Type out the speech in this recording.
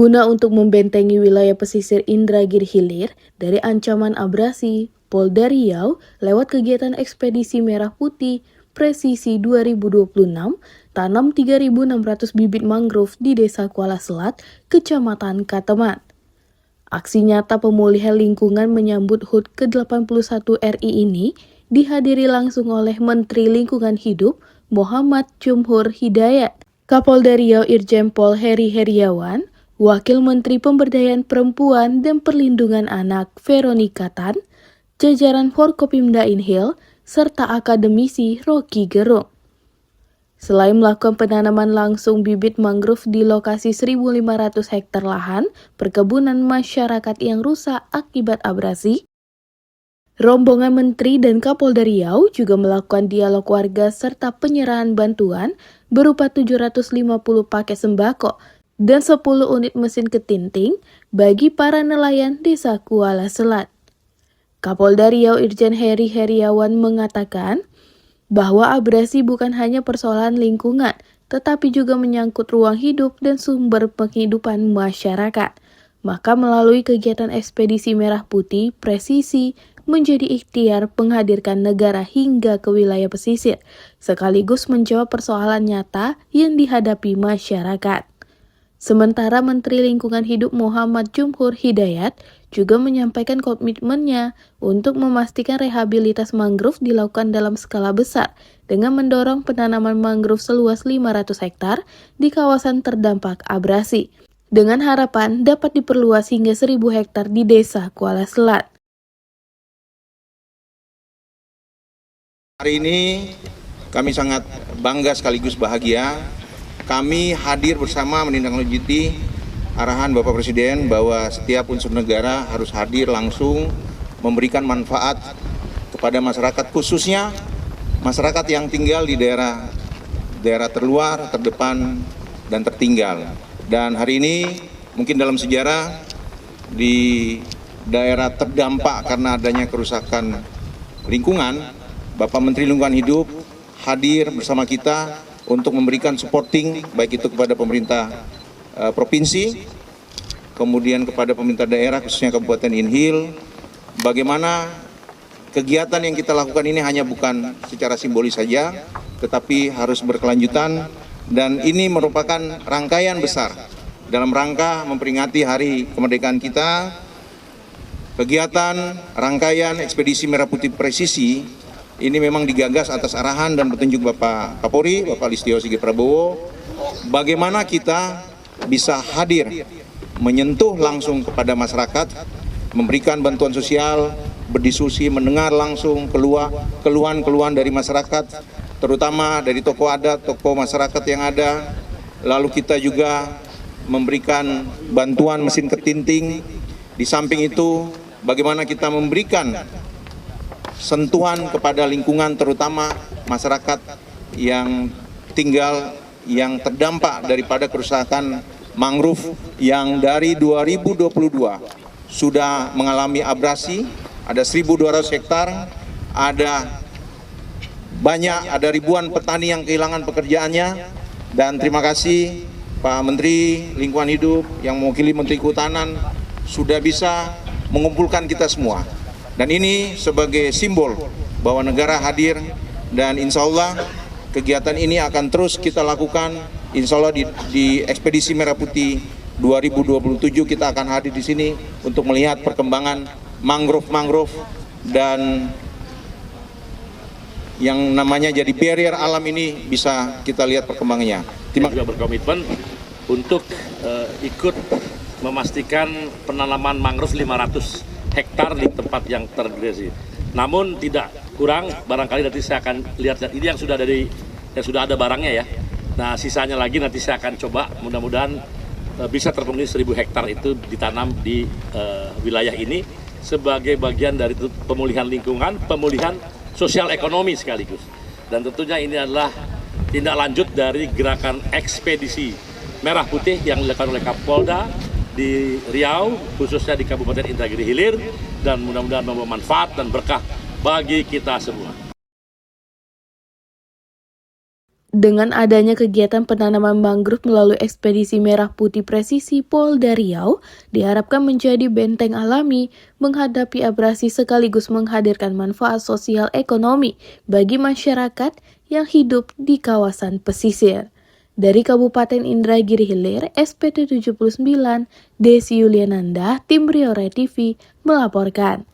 Guna untuk membentengi wilayah pesisir Indragiri Hilir dari ancaman abrasi, Polda Riau lewat kegiatan ekspedisi Merah Putih Presisi 2026 tanam 3.600 bibit mangrove di Desa Kuala Selat, Kecamatan Kateman. Aksi nyata pemulihan lingkungan menyambut HUT ke-81 RI ini dihadiri langsung oleh Menteri Lingkungan Hidup Muhammad Jumhur Hidayat, Kapolda Riau Irjen Pol Heri Heriawan, Wakil Menteri Pemberdayaan Perempuan dan Perlindungan Anak Veronica Tan, jajaran Forkopimda Inhil, serta akademisi Rocky Gerung. Selain melakukan penanaman langsung bibit mangrove di lokasi 1.500 hektar lahan perkebunan masyarakat yang rusak akibat abrasi, rombongan Menteri dan Kapolda Riau juga melakukan dialog warga serta penyerahan bantuan berupa 750 paket sembako dan 10 unit mesin ketinting bagi para nelayan Desa Kuala Selat. Kapolda Riau Irjen Heri Heriawan mengatakan bahwa abrasi bukan hanya persoalan lingkungan, tetapi juga menyangkut ruang hidup dan sumber penghidupan masyarakat. Maka melalui kegiatan ekspedisi Merah Putih Presisi menjadi ikhtiar menghadirkan negara hingga ke wilayah pesisir, sekaligus menjawab persoalan nyata yang dihadapi masyarakat. Sementara Menteri Lingkungan Hidup Muhammad Jumhur Hidayat juga menyampaikan komitmennya untuk memastikan rehabilitas mangrove dilakukan dalam skala besar dengan mendorong penanaman mangrove seluas 500 hektar di kawasan terdampak abrasi, dengan harapan dapat diperluas hingga 1.000 hektar di Desa Kuala Selat. Hari ini kami sangat bangga sekaligus bahagia. Kami hadir bersama menindaklanjuti arahan Bapak Presiden bahwa setiap unsur negara harus hadir langsung memberikan manfaat kepada masyarakat, khususnya masyarakat yang tinggal di daerah terluar, terdepan, dan tertinggal. Dan hari ini mungkin dalam sejarah di daerah terdampak karena adanya kerusakan lingkungan, Bapak Menteri Lingkungan Hidup hadir bersama kita untuk memberikan supporting baik itu kepada pemerintah provinsi, kemudian kepada pemerintah daerah khususnya Kabupaten Inhil, bagaimana kegiatan yang kita lakukan ini hanya bukan secara simbolis saja, tetapi harus berkelanjutan dan ini merupakan rangkaian besar dalam rangka memperingati Hari Kemerdekaan kita. Kegiatan rangkaian ekspedisi Merah Putih Presisi ini memang digagas atas arahan dan petunjuk Bapak Kapolri, Bapak Listio Sigit Prabowo, bagaimana kita bisa hadir, menyentuh langsung kepada masyarakat, memberikan bantuan sosial, berdiskusi, mendengar langsung keluhan-keluhan dari masyarakat, terutama dari tokoh adat, tokoh masyarakat yang ada. Lalu kita juga memberikan bantuan mesin ketinting. Di samping itu, bagaimana kita memberikan sentuhan kepada lingkungan, terutama masyarakat yang tinggal yang terdampak daripada kerusakan mangrove yang dari 2022 sudah mengalami abrasi, ada 1.200 hektar, ada ribuan petani yang kehilangan pekerjaannya. Dan terima kasih Pak Menteri Lingkungan Hidup yang mewakili Menteri Kehutanan sudah bisa mengumpulkan kita semua. Dan ini sebagai simbol bahwa negara hadir dan insya Allah kegiatan ini akan terus kita lakukan. Insya Allah di ekspedisi Merah Putih 2027 kita akan hadir di sini untuk melihat perkembangan mangrove dan yang namanya jadi barrier alam ini bisa kita lihat perkembangannya. Kita juga berkomitmen untuk ikut memastikan penanaman mangrove 500 hektar di tempat yang terdegradasi. Namun tidak kurang, barangkali nanti saya akan lihat ini yang sudah ada barangnya ya. Nah sisanya lagi nanti saya akan coba, mudah-mudahan bisa terpenuhi 1.000 hektar itu ditanam di wilayah ini sebagai bagian dari pemulihan lingkungan, pemulihan sosial ekonomi sekaligus. Dan tentunya ini adalah tindak lanjut dari gerakan ekspedisi Merah Putih yang dilakukan oleh Kapolda di Riau, khususnya di Kabupaten Indragiri Hilir, dan mudah-mudahan membawa manfaat dan berkah bagi kita semua. Dengan adanya kegiatan penanaman mangrove melalui ekspedisi Merah Putih Presisi Polda Riau, diharapkan menjadi benteng alami menghadapi abrasi sekaligus menghadirkan manfaat sosial ekonomi bagi masyarakat yang hidup di kawasan pesisir. Dari Kabupaten Indragiri Hilir, SPT 79, Desi Yuliananda, Tim Riore TV, melaporkan.